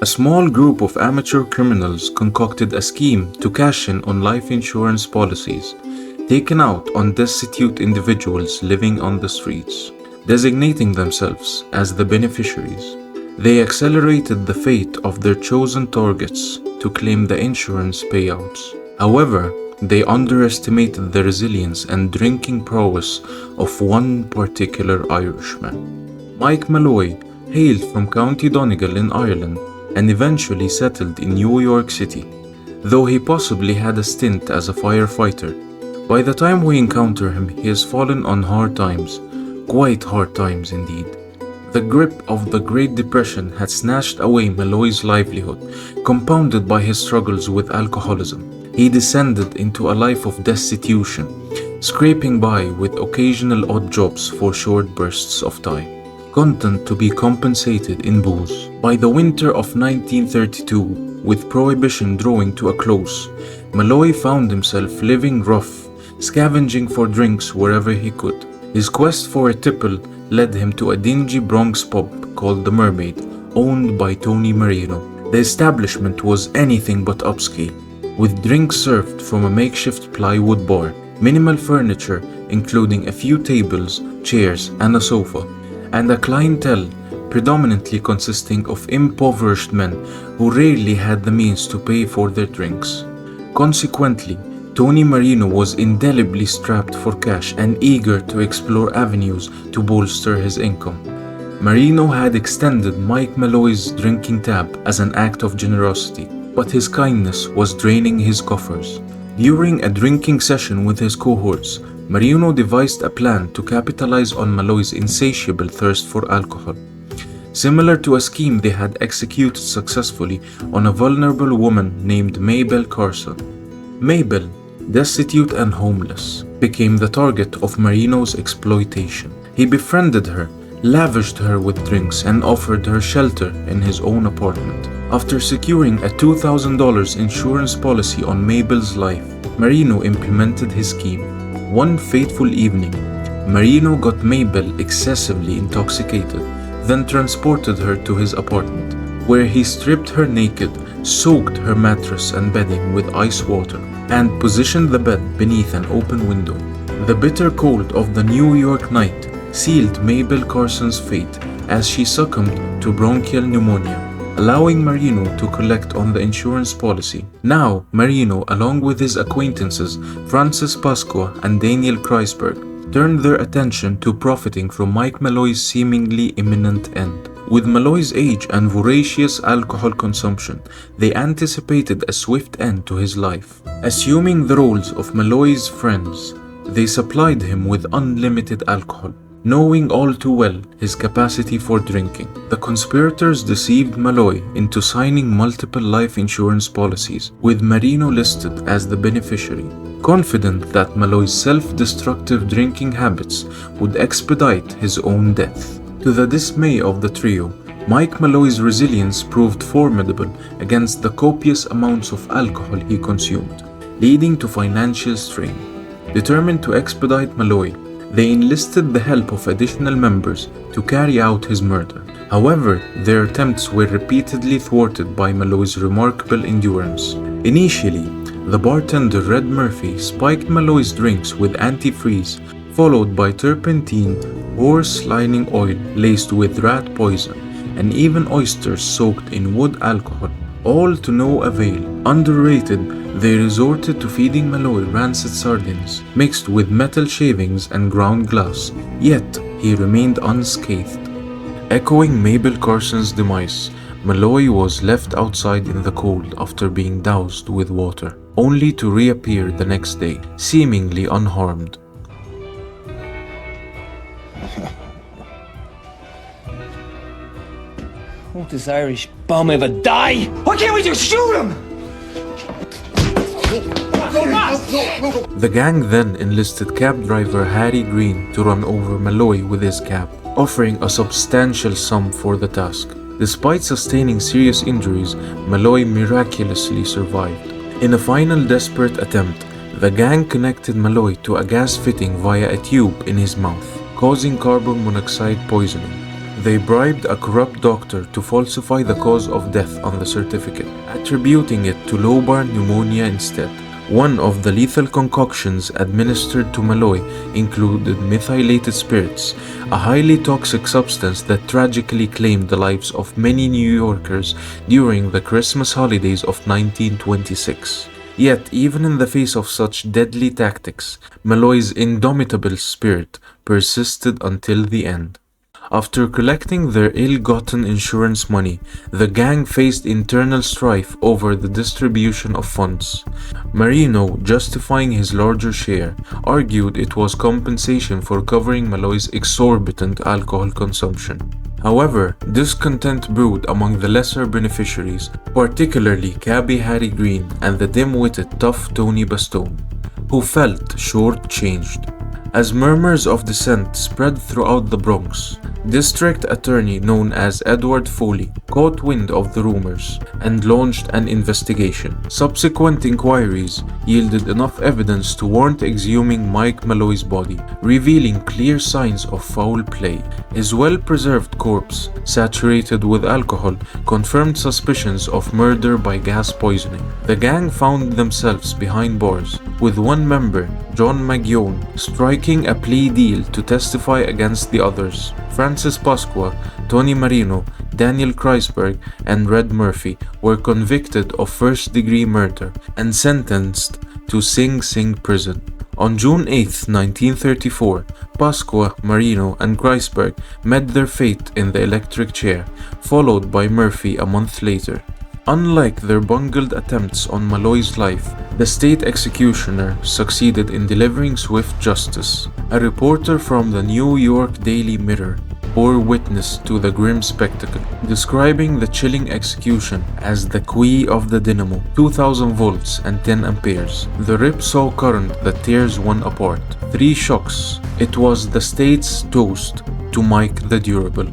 A small group of amateur criminals concocted a scheme to cash in on life insurance policies taken out on destitute individuals living on the streets. Designating themselves as the beneficiaries, they accelerated the fate of their chosen targets to claim the insurance payouts. However, they underestimated the resilience and drinking prowess of one particular Irishman. Mike Malloy hailed from County Donegal in Ireland and eventually settled in New York City, though he possibly had a stint as a firefighter. By the time we encounter him, he has fallen on hard times, quite hard times indeed. The grip of the Great Depression had snatched away Malloy's livelihood, compounded by his struggles with alcoholism. He descended into a life of destitution, scraping by with occasional odd jobs for short bursts of time, content to be compensated in booze. By the winter of 1932, with prohibition drawing to a close, Malloy found himself living rough, scavenging for drinks wherever he could. His quest for a tipple led him to a dingy Bronx pub called the Mermaid, owned by Tony Marino. The establishment was anything but upscale, with drinks served from a makeshift plywood bar, minimal furniture including a few tables, chairs, and a sofa, and a clientele predominantly consisting of impoverished men who rarely had the means to pay for their drinks. Consequently, Tony Marino was indelibly strapped for cash and eager to explore avenues to bolster his income. Marino had extended Mike Malloy's drinking tab as an act of generosity, but his kindness was draining his coffers. During a drinking session with his cohorts, Marino devised a plan to capitalize on Malloy's insatiable thirst for alcohol, similar to a scheme they had executed successfully on a vulnerable woman named Mabel Carson. Mabel, destitute and homeless, became the target of Marino's exploitation. He befriended her, lavished her with drinks, and offered her shelter in his own apartment. After securing a $2,000 insurance policy on Mabel's life, Marino implemented his scheme. One fateful evening, Marino got Mabel excessively intoxicated, then transported her to his apartment, where he stripped her naked, soaked her mattress and bedding with ice water, and positioned the bed beneath an open window. The bitter cold of the New York night sealed Mabel Carson's fate as she succumbed to bronchial pneumonia, allowing Marino to collect on the insurance policy. Now, Marino, along with his acquaintances Francis Pasqua and Daniel Kreisberg, turned their attention to profiting from Mike Malloy's seemingly imminent end. With Malloy's age and voracious alcohol consumption, they anticipated a swift end to his life. Assuming the roles of Malloy's friends, they supplied him with unlimited alcohol, knowing all too well his capacity for drinking. The conspirators deceived Malloy into signing multiple life insurance policies, with Marino listed as the beneficiary, confident that Malloy's self-destructive drinking habits would expedite his own death. To the dismay of the trio, Mike Malloy's resilience proved formidable against the copious amounts of alcohol he consumed, leading to financial strain. Determined to expedite Malloy, they enlisted the help of additional members to carry out his murder. However, their attempts were repeatedly thwarted by Malloy's remarkable endurance. Initially, the bartender Red Murphy spiked Malloy's drinks with antifreeze, followed by turpentine, horse lining oil laced with rat poison, and even oysters soaked in wood alcohol, all to no avail. Underrated, they resorted to feeding Malloy rancid sardines, mixed with metal shavings and ground glass, yet he remained unscathed. Echoing Mabel Carson's demise, Malloy was left outside in the cold after being doused with water, only to reappear the next day, seemingly unharmed. Won't this Irish bum ever die? Why can't we just shoot him? The gang then enlisted cab driver Harry Green to run over Malloy with his cab, offering a substantial sum for the task. Despite sustaining serious injuries, Malloy miraculously survived. In a final desperate attempt, the gang connected Malloy to a gas fitting via a tube in his mouth, causing carbon monoxide poisoning. They bribed a corrupt doctor to falsify the cause of death on the certificate, attributing it to lobar pneumonia instead. One of the lethal concoctions administered to Malloy included methylated spirits, a highly toxic substance that tragically claimed the lives of many New Yorkers during the Christmas holidays of 1926. Yet, even in the face of such deadly tactics, Malloy's indomitable spirit persisted until the end. After collecting their ill-gotten insurance money, the gang faced internal strife over the distribution of funds. Marino, justifying his larger share, argued it was compensation for covering Malloy's exorbitant alcohol consumption. However, discontent brewed among the lesser beneficiaries, particularly Cabby Harry Green and the dim-witted tough Tony Bastone, who felt short-changed. As murmurs of dissent spread throughout the Bronx, District Attorney known as Edward Foley caught wind of the rumors and launched an investigation. Subsequent inquiries yielded enough evidence to warrant exhuming Mike Malloy's body, revealing clear signs of foul play. His well-preserved corpse, saturated with alcohol, confirmed suspicions of murder by gas poisoning. The gang found themselves behind bars, with one member, John Maggione, striking a plea deal to testify against the others. Francis Pasqua, Tony Marino, Daniel Kreisberg, and Red Murphy were convicted of first-degree murder and sentenced to Sing Sing prison. On June 8, 1934, Pasqua, Marino, and Kreisberg met their fate in the electric chair, followed by Murphy a month later. Unlike their bungled attempts on Malloy's life, the state executioner succeeded in delivering swift justice. A reporter from the New York Daily Mirror bore witness to the grim spectacle, describing the chilling execution as the Quay of the Dynamo, 2000 volts and 10 amperes. The rip-saw current that tears one apart. 3 shocks. It was the state's toast to Mike the Durable.